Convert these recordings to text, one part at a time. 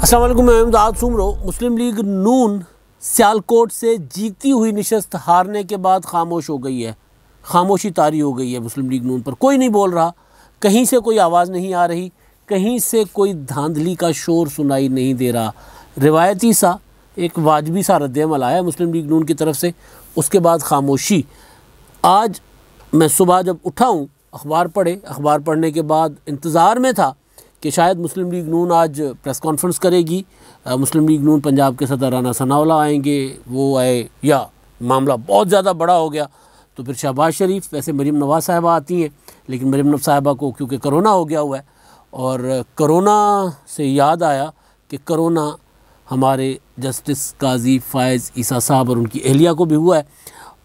अस्सलाम वालेकुम, मैं इमदाद सुमरो। मुस्लिम लीग नून सियालकोट से जीती हुई निशस्त हारने के बाद खामोश हो गई है। खामोशी तारी हो गई है मुस्लिम लीग नून पर। कोई नहीं बोल रहा, कहीं से कोई आवाज़ नहीं आ रही, कहीं से कोई धांधली का शोर सुनाई नहीं दे रहा। रिवायती सा एक वाजबी सा रद्द-ए-अमल आया मुस्लिम लीग नून की तरफ से, उसके बाद खामोशी। आज मैं सुबह जब उठा हूँ, अखबार पढ़े, अखबार पढ़ने के बाद इंतज़ार में था कि शायद मुस्लिम लीग नून आज प्रेस कॉन्फ्रेंस करेगी। मुस्लिम लीग नून पंजाब के सदर राना सनाउल्लाह आएंगे, वो आए, या मामला बहुत ज़्यादा बड़ा हो गया तो फिर शहबाज शरीफ, वैसे मरीम नवाज़ साहिबा आती हैं, लेकिन मरीम नवाज़ साहिबा को क्योंकि कोरोना हो गया हुआ है, और कोरोना से याद आया कि कोरोना हमारे जस्टिस काजी फ़ायज़ ईसा साहब और उनकी अहलिया को भी हुआ है,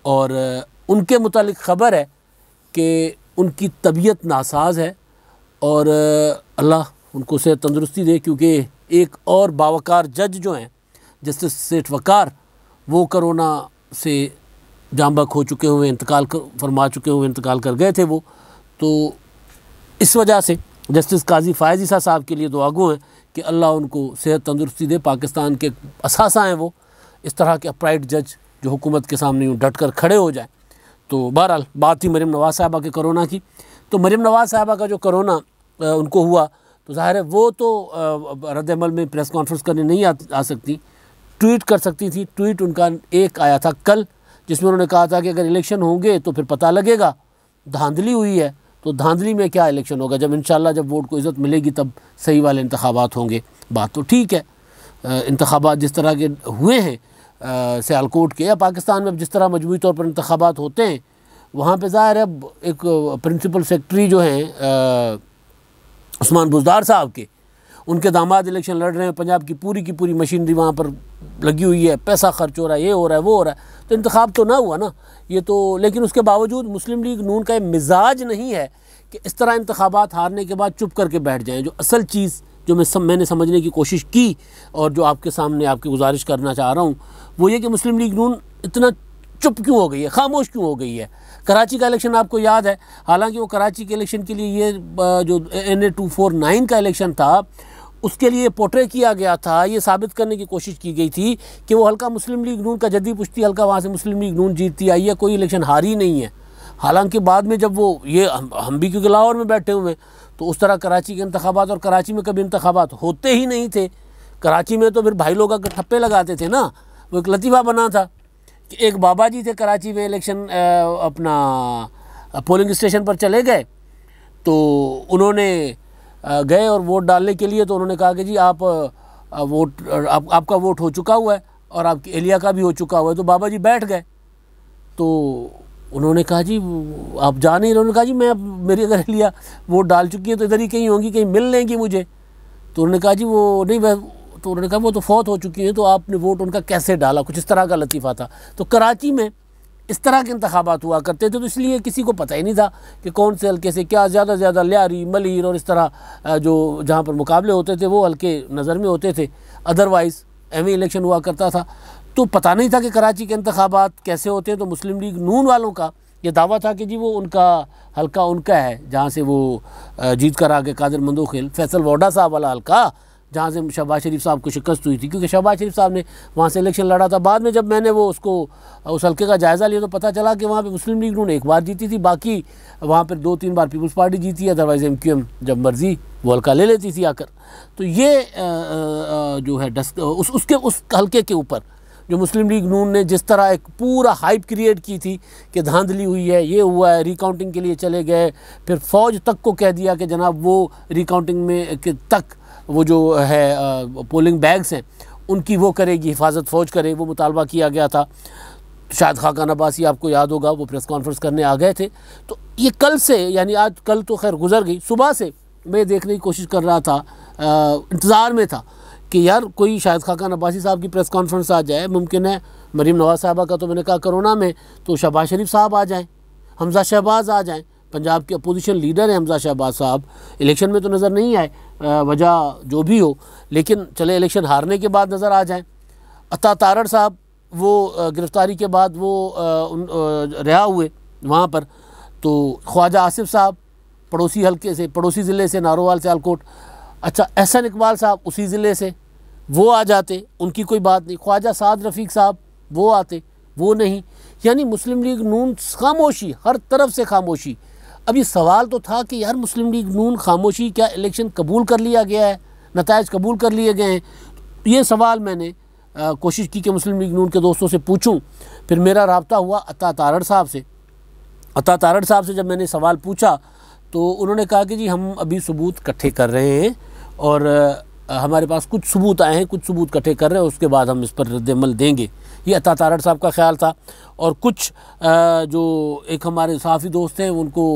और उनके मुतालिक ख़बर है कि उनकी तबीयत नासाज है और अल्लाह उनको सेहत तंदुरुस्ती दे, क्योंकि एक और बावकार जज जो हैं जस्टिस सेठ वकार, वो कोरोना से जांबक हो चुके हुए इंतकाल कर गए थे वो। तो इस वजह से जस्टिस काजी फ़ायज़ ईसा साहब के लिए दुआगो हैं कि अल्लाह उनको सेहत तंदुरुस्ती दे। पाकिस्तान के असासा हैं वो, इस तरह के अपराइट जज जो हुकूमत के सामने यूँ डट कर खड़े हो जाए। तो बहरहाल बात थी मरीम नवाज़ साहिबा के कोरोना की। तो मरीम नवाज़ साहिबा का जो कोरोना उनको हुआ, तो ज़ाहिर है वो तो रद्द-ए-अमल में प्रेस कॉन्फ्रेंस करने नहीं आ सकती, ट्वीट कर सकती थी। ट्वीट उनका एक आया था कल, जिसमें उन्होंने कहा था कि अगर इलेक्शन होंगे तो फिर पता लगेगा, धांधली हुई है तो धांधली में क्या इलेक्शन होगा, जब इंशाल्लाह जब वोट को इज़्ज़त मिलेगी तब सही वाले इंतखाबात होंगे। बात तो ठीक है, इंतखाबात जिस तरह के हुए हैं सियालकोट के या पाकिस्तान में जिस तरह मजमूई तौर पर इंतखाबात होते हैं, वहाँ पर ज़ाहिर है एक प्रिंसिपल सेक्रेटरी जो हैं उस्मान बुज़दार साहब के, उनके दामाद इलेक्शन लड़ रहे हैं, पंजाब की पूरी मशीनरी वहाँ पर लगी हुई है, पैसा खर्च हो रहा है, ये हो रहा है, वो हो रहा है, तो इंतखाब तो ना हुआ ना ये तो। लेकिन उसके बावजूद मुस्लिम लीग नून का मिजाज नहीं है कि इस तरह इंतखाबात हारने के बाद चुप करके बैठ जाएँ। जो असल चीज़ जो मैंने समझने की कोशिश की और जो आपके सामने आपकी गुजारिश करना चाह रहा हूँ, वो ये कि मुस्लिम लीग नून इतना चुप क्यों हो गई है, खामोश क्यों हो गई है। कराची का इलेक्शन आपको याद है, हालांकि वो कराची के इलेक्शन के लिए ये जो NA 249 का इलेक्शन था, उसके लिए पोर्ट्रे किया गया था, ये साबित करने की कोशिश की गई थी कि वो हल्का मुस्लिम लीग नून का जद्दी पुश्ती हल्का वहाँ से मुस्लिम लीग नून जीतती आई है, कोई इलेक्शन हारी नहीं है। हालांकि बाद में जब वो ये हम भी क्योंकि लाहौर में बैठे हुए हैं, तो उस तरह कराची के इंतखाबात, और कराची में कभी इंतखाबात होते ही नहीं थे। कराची में तो फिर भाई लोग आकर ठप्पे लगाते थे ना, वो एक लतीफ़ा बना था कि एक बाबा जी थे कराची में, इलेक्शन अपना पोलिंग स्टेशन पर चले गए, तो उन्होंने गए और वोट डालने के लिए, तो उन्होंने कहा कि जी आपका वोट हो चुका हुआ है और आपकी एहलिया का भी हो चुका हुआ है। तो बाबा जी बैठ गए, तो उन्होंने कहा जी आप जा नहीं रहे। उन्होंने कहा जी मैं मेरी अगर एहलिया वोट डाल चुकी है तो इधर ही कहीं होंगी, कहीं मिल लेंगी मुझे। तो उन्होंने कहा जी वो नहीं, तो उन्होंने कहा वो तो फौत हो चुकी हैं, तो आपने वोट उनका कैसे डाला, कुछ इस तरह का लतीफ़ा था। तो कराची में इस तरह के इंतखाबात हुआ करते थे, तो इसलिए किसी को पता ही नहीं था कि कौन से हल्के से क्या ज़्यादा से ज़्यादा लियारी, मलीर और इस तरह जो जहाँ पर मुकाबले होते थे वो हल्के नज़र में होते थे, अदरवाइज़ एम इलेक्शन हुआ करता था। तो पता नहीं था कि कराची के इंतखाबात कैसे होते हैं। तो मुस्लिम लीग नून वालों का ये दावा था कि जी वो उनका हल्का उनका है, जहाँ से वो जीत कर आगे कादिर मंदोखिल फैसल वोडा साहब वाला हल्का, जहाँ से शहबाज शरीफ साहब को शिकस्त हुई थी, क्योंकि शहबाज शरीफ साहब ने वहाँ से इलेक्शन लड़ा था। बाद में जब मैंने वो उस हल्के का जायज़ा लिया तो पता चला कि वहाँ पे मुस्लिम लीग नून एक बार जीती थी, बाकी वहाँ पर 2-3 बार पीपल्स पार्टी जीती है, अदरवाइज़ MQM जब मर्ज़ी वो हल्का ले लेती थी आकर। तो ये जो है उस हल्के के ऊपर जो मुस्लिम लीग नून ने जिस तरह एक पूरा हाइप क्रिएट की थी कि धांधली हुई है, ये हुआ है, रिकाउंटिंग के लिए चले गए, फिर फ़ौज तक को कह दिया कि जनाब वो रिकाउंटिंग में तक वो जो है पोलिंग बैग्स हैं उनकी वो करेगी, हिफाजत फ़ौज करे, वो मुतालबा किया गया था। शायद खाकान अब्बासी आपको याद होगा, वो प्रेस कॉन्फ्रेंस करने आ गए थे। तो ये कल से, यानी आज कल तो खैर गुजर गई, सुबह से मैं देखने की कोशिश कर रहा था, इंतज़ार में था कि यार कोई शायद खाकान अब्बासी साहब की प्रेस कॉन्फ्रेंस आ जाए। मुमकिन है मरीम नवाज़ साहिबा का, तो मैंने कहा कोरोना में तो शहबाज शरीफ साहब आ जाएँ, हमजा शहबाज आ जाएँ, पंजाब के अपोजिशन लीडर हैं हमजा शहबाज साहब, इलेक्शन में तो नज़र नहीं आए, वजह जो भी हो, लेकिन चले इलेक्शन हारने के बाद नज़र आ जाएँ। अता तारड़ साहब वो गिरफ़्तारी के बाद वो रिहा हुए वहाँ पर, तो ख्वाजा आसिफ साहब पड़ोसी हल्के से, पड़ोसी ज़िले से, नारोवाल सियालकोट, अच्छा एहसन इकबाल साहब उसी ज़िले से, वो आ जाते, उनकी कोई बात नहीं। ख्वाजा साद रफ़ीक साहब वो आते, वो नहीं। यानी मुस्लिम लीग नून खामोशी, हर तरफ से खामोशी। अब ये सवाल तो था कि यार मुस्लिम लीग नून खामोशी, क्या इलेक्शन कबूल कर लिया गया है, नताइज कबूल कर लिए गए हैं? ये सवाल मैंने कोशिश की कि मुस्लिम लीग नून के दोस्तों से पूछूं। फिर मेरा रब्ता हुआ अता तारड़ साहब से। अता तारड़ साहब से जब मैंने सवाल पूछा तो उन्होंने कहा कि जी हम अभी सबूत इकट्ठे कर रहे हैं और हमारे पास कुछ सबूत आए हैं, कुछ सबूत इकट्ठे कर रहे हैं, उसके बाद हम इस पर रद्द-ए-अमल देंगे। ये अता तारड़ साहब का ख्याल था। और कुछ जो एक हमारे सहाफ़ी दोस्त हैं उनको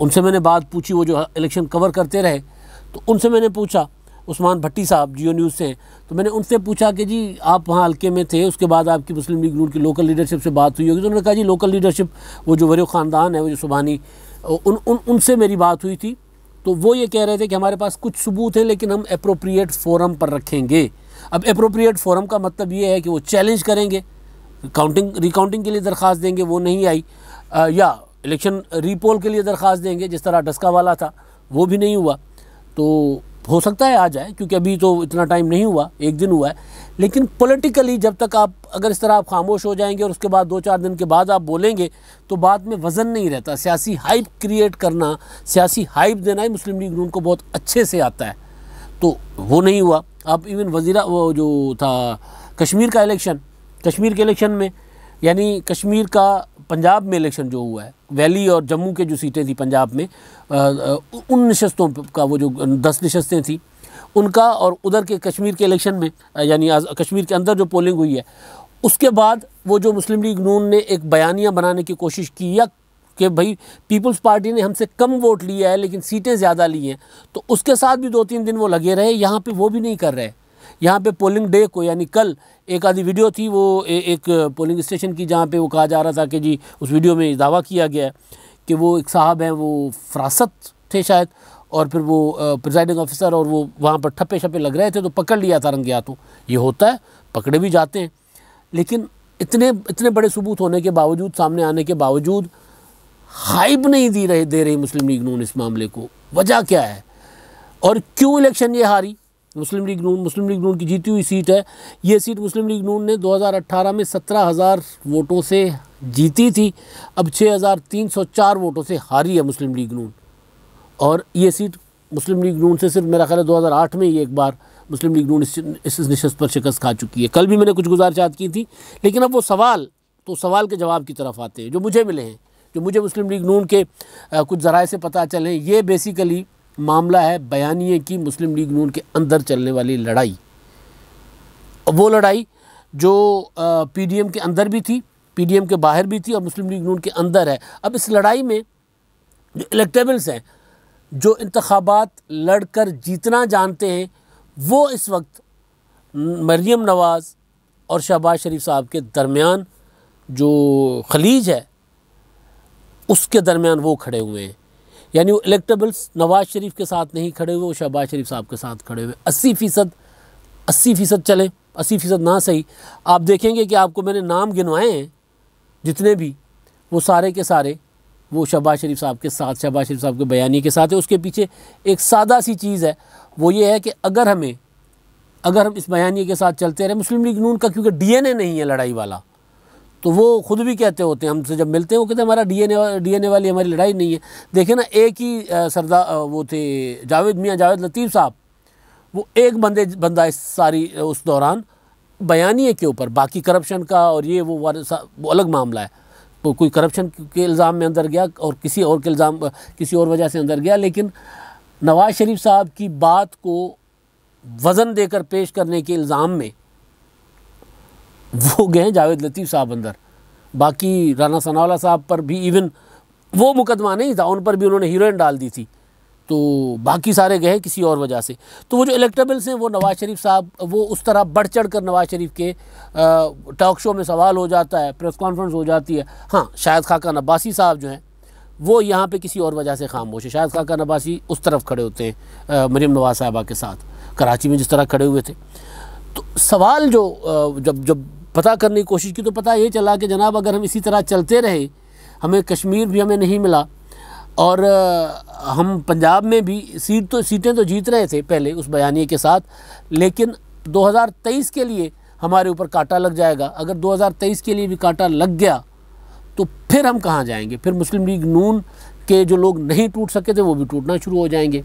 उनसे मैंने बात पूछी, वो जो इलेक्शन कवर करते रहे, तो उनसे मैंने पूछा, उस्मान भट्टी साहब जियो न्यूज़ से हैं, तो मैंने उनसे पूछा कि जी आप वहाँ हल्के में थे, उसके बाद आपकी मुस्लिम लीग नून की लोकल लीडरशिप से बात हुई होगी? तो उन्होंने कहा जी लोकल लीडरशिप, वो जो वरीय ख़ानदान है, वो जो सुबहानी, उनसे मेरी बात हुई थी। तो वो ये कह रहे थे कि हमारे पास कुछ सबूत हैं लेकिन हम एप्रोप्रिएट फोरम पर रखेंगे। अब एप्रोप्रिएट फोरम का मतलब ये है कि वो चैलेंज करेंगे, रिकाउंटिंग के लिए दरख्वास्त देंगे, वो नहीं आई, या इलेक्शन रीपोल के लिए दरख्वास्त देंगे जिस तरह डस्का वाला था, वो भी नहीं हुआ। तो हो सकता है आ जाए, क्योंकि अभी तो इतना टाइम नहीं हुआ, एक दिन हुआ है। लेकिन पॉलिटिकली जब तक आप अगर इस तरह आप खामोश हो जाएंगे और उसके बाद 2-4 दिन के बाद आप बोलेंगे तो बाद में वज़न नहीं रहता। सियासी हाइप क्रिएट करना, सियासी हाइप देना ही मुस्लिम लीग नून को बहुत अच्छे से आता है। तो वो नहीं हुआ। आप इवन वो जो था कश्मीर का इलेक्शन, कश्मीर के इलेक्शन में, यानी कश्मीर का पंजाब में इलेक्शन जो हुआ है, वैली और जम्मू के जो सीटें थी पंजाब में, उन नशस्तों का वो जो 10 नशस्तें थी उनका, और उधर के कश्मीर के इलेक्शन में, यानी कश्मीर के अंदर जो पोलिंग हुई है, उसके बाद वो जो मुस्लिम लीग नून ने एक बयानिया बनाने की कोशिश की या कि भाई पीपल्स पार्टी ने हमसे कम वोट लिया है लेकिन सीटें ज़्यादा ली हैं, तो उसके साथ भी 2-3 दिन वो लगे रहे। यहाँ पे वो भी नहीं कर रहे। यहाँ पे पोलिंग डे को, यानी कल एक आधी वीडियो थी वो एक पोलिंग स्टेशन की, जहाँ पे वो कहा जा रहा था कि जी उस वीडियो में दावा किया गया है कि वो एक साहब हैं, वो फरासत थे शायद, और फिर वो प्रिजाइडिंग ऑफिसर, और वो वहाँ पर ठप्पे शप्पे लग रहे थे तो पकड़ लिया था रंगे हाथों। ये होता है, पकड़े भी जाते हैं। लेकिन इतने बड़े सबूत होने के बावजूद, सामने आने के बावजूद हाइप नहीं दे रही मुस्लिम लीग नून इस मामले को। वजह क्या है और क्यों इलेक्शन ये हारी मुस्लिम लीग नून की जीती हुई सीट है। ये सीट मुस्लिम लीग नून ने 2018 में 17,000 वोटों से जीती थी, अब 6,304 वोटों से हारी है मुस्लिम लीग नून। और ये सीट मुस्लिम लीग नून से सिर्फ मेरा ख्याल है 2008 में ही एक बार मुस्लिम लीग नून इस नशस्त पर शिकस्त खा चुकी है। कल भी मैंने कुछ गुजारिशात की थी, लेकिन अब वो सवाल के जवाब की तरफ आते हैं जो मुझे मिले हैं, जो मुझे मुस्लिम लीग नून के कुछ ज़राए से पता चले। ये बेसिकली मामला है बयानिए की मुस्लिम लीग नून के अंदर चलने वाली लड़ाई। वो लड़ाई जो पीडीएम के अंदर भी थी, पीडीएम के बाहर भी थी और मुस्लिम लीग नून के अंदर है। अब इस लड़ाई में जो इलेक्टेबल्स हैं, जो इंतखाबात लड़कर जीतना जानते हैं, वो इस वक्त मरियम नवाज़ और शहबाज शरीफ साहब के दरमियान जो खलीज है उसके दरमियान वो खड़े हुए हैं। यानी वो इलेक्टेबल्स नवाज़ शरीफ के साथ नहीं खड़े हुए, वो शहबाज शरीफ साहब के साथ खड़े हुए। 80% चले, 80% ना सही। आप देखेंगे कि आपको मैंने नाम गिनवाए हैं जितने भी, वो सारे के सारे वो शहबाज शरीफ साहब के साथ, शहबाज शरीफ साहब के बयानी के साथ है। उसके पीछे एक सादा सी चीज़ है, वो ये है कि अगर हम इस बयानी के साथ चलते रहे, मुस्लिम लीग नून का क्योंकि डीएनए नहीं है लड़ाई वाला, तो वो खुद भी कहते होते हैं, हमसे जब मिलते हैं वो कहते हैं हमारा डीएनए वाली हमारी लड़ाई नहीं है। देखे ना, एक ही सरदार वो थे मियाँ जावेद लतीफ़ साहब, वो एक बंदा इस सारी उस दौरान बयानिए के ऊपर, बाकी करप्शन का और ये वो अलग मामला है। तो कोई करप्शन के इल्ज़ाम में अंदर गया और किसी और वजह से अंदर गया, लेकिन नवाज़ शरीफ साहब की बात को वज़न देकर पेश करने के इल्ज़ाम में वो गए जावेद लतीफ़ साहब अंदर। बाकी राना सनाउल्लाह साहब पर भी इवन वो मुकदमा नहीं था, उन पर भी उन्होंने हीरोइन डाल दी थी। तो बाकी सारे गए किसी और वजह से। तो वो जो इलेक्टेबल्स हैं वो नवाज़ शरीफ साहब, वो उस तरह बढ़ चढ़ कर नवाज़ शरीफ के टॉक शो में सवाल हो जाता है, प्रेस कॉन्फ्रेंस हो जाती है। हाँ, शाहिद खाकान अब्बासी साहब जो हैं वो यहाँ पे किसी और वजह से खामोश है। शाहिद खाकान अब्बासी उस तरफ खड़े होते हैं मरियम नवाज़ साहिबा के साथ, कराची में जिस तरह खड़े हुए थे। तो सवाल जो जब पता करने की कोशिश की तो पता ये चला कि जनाब अगर हम इसी तरह चलते रहे, हमें कश्मीर भी हमें नहीं मिला और हम पंजाब में भी सीटें तो जीत रहे थे पहले उस बयानिए के साथ, लेकिन 2023 के लिए हमारे ऊपर कांटा लग जाएगा। अगर 2023 के लिए भी कांटा लग गया तो फिर हम कहाँ जाएंगे? फिर मुस्लिम लीग नून के जो लोग नहीं टूट सके थे वो भी टूटना शुरू हो जाएंगे।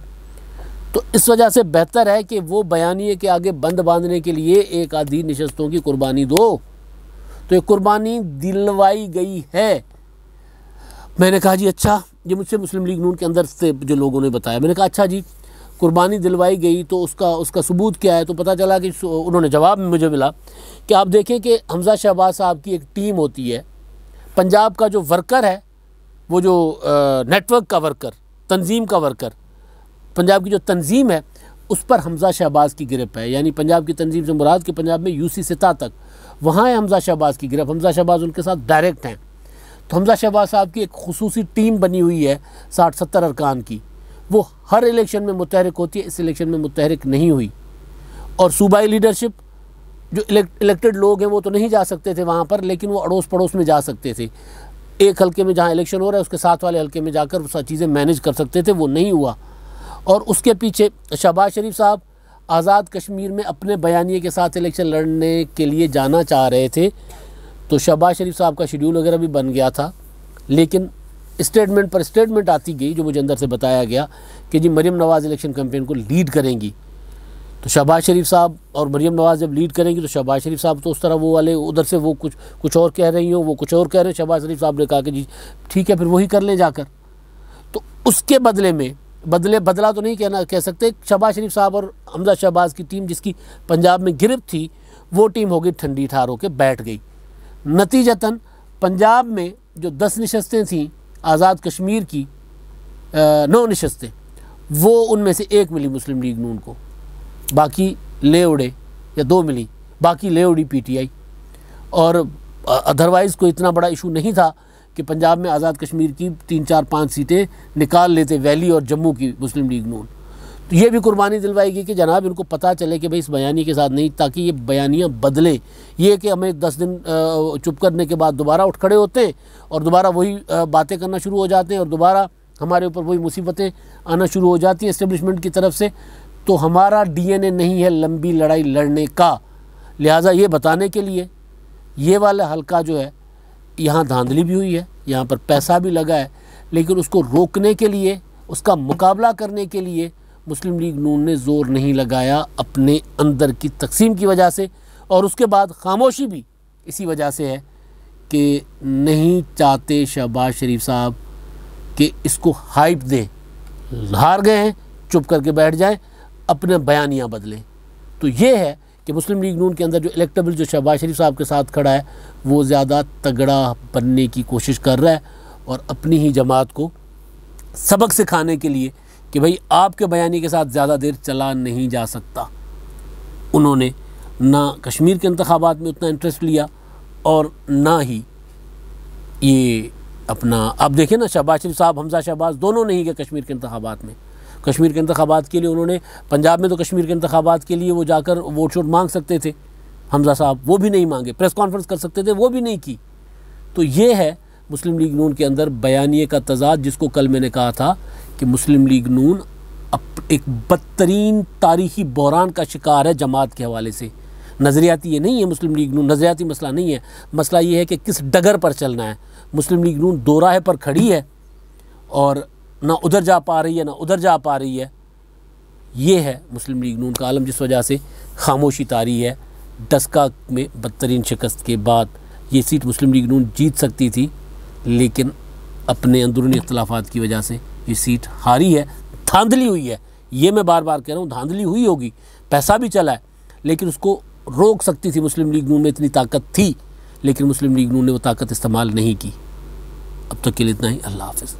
तो इस वजह से बेहतर है कि वो बयानिए के आगे बंद बांधने के लिए एक आधी नशस्तों की कुर्बानी दो। तो ये कुर्बानी दिलवाई गई है। मैंने कहा जी अच्छा, ये मुझसे मुस्लिम लीग नून के अंदर से जो लोगों ने बताया, मैंने कहा अच्छा जी कुर्बानी दिलवाई गई तो उसका सबूत क्या है? तो पता चला कि उन्होंने जवाब में मुझे मिला कि आप देखें कि हमजा शहबाज साहब की एक टीम होती है, पंजाब का जो वर्कर है, वो जो नेटवर्क का वर्कर, तंजीम का वर्कर, पंजाब की जो तंजीम है उस पर हमजा शहबाज की गिरफ्त है। यानी पंजाब की तंजीम से मुराद के पंजाब में यूसी सिता तक वहाँ है हमजा शहबाज की गिरफ्त। हमजा शहबाज उनके साथ डायरेक्ट हैं। तो हमजा शहबाज साहब की एक खुसूसी टीम बनी हुई है 60-70 अरकान की, वो हर इलेक्शन में मुतहरिक होती है। इस इलेक्शन में मुतहरिक नहीं हुई। और सूबाई लीडरशिप जो इलेक्टेड लोग हैं वो तो नहीं जा सकते थे वहाँ पर, लेकिन वो अड़ोस पड़ोस में जा सकते थे। एक हल्के में जहाँ इलेक्शन हो रहा है उसके साथ वाले हल्के में जाकर वो चीज़ें मैनेज कर सकते थे, वो नहीं हुआ। और उसके पीछे शहबाज शरीफ साहब आज़ाद कश्मीर में अपने बयानिए के साथ इलेक्शन लड़ने के लिए जाना चाह रहे थे। तो शहबाज शरीफ साहब का शेड्यूल वगैरह भी बन गया था, लेकिन स्टेटमेंट पर स्टेटमेंट आती गई जो मुझे अंदर से बताया गया कि जी मरीम नवाज़ इलेक्शन कैंपेन को लीड करेंगी। तो शहबाज शरीफ साहब और मरीम नवाज़ जब लीड करेंगी तो शहबाज शरीफ साहब तो उस तरह वो वाले उधर से वो कुछ और कह रही हो, वो कुछ और कह रहे हैं। शहबाज शरीफ साहब ने कहा कि जी ठीक है फिर वही कर लें जाकर। तो उसके बदले में बदला तो नहीं कह सकते, शहबाज शरीफ साहब और हमजा शहबाज की टीम जिसकी पंजाब में गिरफ्त थी वो टीम हो गई ठंडी ठार होकर बैठ गई। नतीजतन पंजाब में जो 10 नशस्तें थीं आज़ाद कश्मीर की 9 नशस्तें, वो उनमें से 1 मिली मुस्लिम लीग नून को, बाकी ले उड़े, या 2 मिली, बाकी ले उड़ी पीटीआई। और अदरवाइज़ कोई इतना बड़ा इशू नहीं था कि पंजाब में आज़ाद कश्मीर की 3-4-5 सीटें निकाल लेते वैली और जम्मू की मुस्लिम लीग नून। तो ये भी कुर्बानी दिलवाएगी कि जनाब इनको पता चले कि भाई इस बयानी के साथ नहीं, ताकि ये बयानियाँ बदले। ये कि हमें 10 दिन चुप करने के बाद दोबारा उठ खड़े होते हैं और दोबारा वही बातें करना शुरू हो जाते हैं और दोबारा हमारे ऊपर वही मुसीबतें आना शुरू हो जाती हैं इस्टेब्लिशमेंट की तरफ से। तो हमारा डीएनए नहीं है लंबी लड़ाई लड़ने का। लिहाजा ये बताने के लिए ये वाला हल्का जो है यहाँ धांधली भी हुई है, यहाँ पर पैसा भी लगा है, लेकिन उसको रोकने के लिए, उसका मुकाबला करने के लिए मुस्लिम लीग नून ने ज़ोर नहीं लगाया अपने अंदर की तकसीम की वजह से। और उसके बाद खामोशी भी इसी वजह से है कि नहीं चाहते शहबाज शरीफ साहब कि इसको हाइप दें। हार गए हैं, चुप करके बैठ जाएं, अपने बयानियाँ बदलें। तो ये है कि मुस्लिम लीग नून के अंदर जो इलेक्टेबल जो शहबाज शरीफ साहब के साथ खड़ा है वो ज़्यादा तगड़ा बनने की कोशिश कर रहा है और अपनी ही जमात को सबक सिखाने के लिए कि भाई आपके बयानी के साथ ज़्यादा देर चला नहीं जा सकता। उन्होंने ना कश्मीर के इंतखाबात में उतना इंटरेस्ट लिया और ना ही ये अपना, आप देखें ना शहबाज शरीफ साहब, हमजा शहबाज दोनों नहीं गए कश्मीर के इंतखाबात में। कश्मीर के इंतखाबात के लिए उन्होंने, पंजाब में तो कश्मीर के इंतखाबात के लिए वो जाकर वोट शोट मांग सकते थे हमजा साहब, वो भी नहीं मांगे। प्रेस कॉन्फ्रेंस कर सकते थे, वो भी नहीं की। तो ये है मुस्लिम लीग नून के अंदर बयानिए का तजाद, जिसको कल मैंने कहा था कि मुस्लिम लीग नून एक बदतरीन तारीखी बहरान का शिकार है जमात के हवाले से। नज़रियाती ये नहीं है मुस्लिम लीग नून, नज़रियाती मसला नहीं है, मसला ये है कि किस डगर पर चलना है। मुस्लिम लीग नून दो राह पर खड़ी है और ना उधर जा पा रही है ना उधर जा पा रही है। ये है मुस्लिम लीग नून का आलम, जिस वजह से खामोशी तारी है। डस्का में बदतरीन शिकस्त के बाद ये सीट मुस्लिम लीग नून जीत सकती थी, लेकिन अपने अंदरूनी इख्तलाफात की वजह से ये सीट हारी है। धांधली हुई है, ये मैं बार बार कह रहा हूँ, धांधली हुई होगी, पैसा भी चला है, लेकिन उसको रोक सकती थी मुस्लिम लीग नून में, इतनी ताकत थी, लेकिन मुस्लिम लीग नून ने वो ताकत इस्तेमाल नहीं की। अब तक के लिए इतना ही। अल्लाह हाफ़िज़।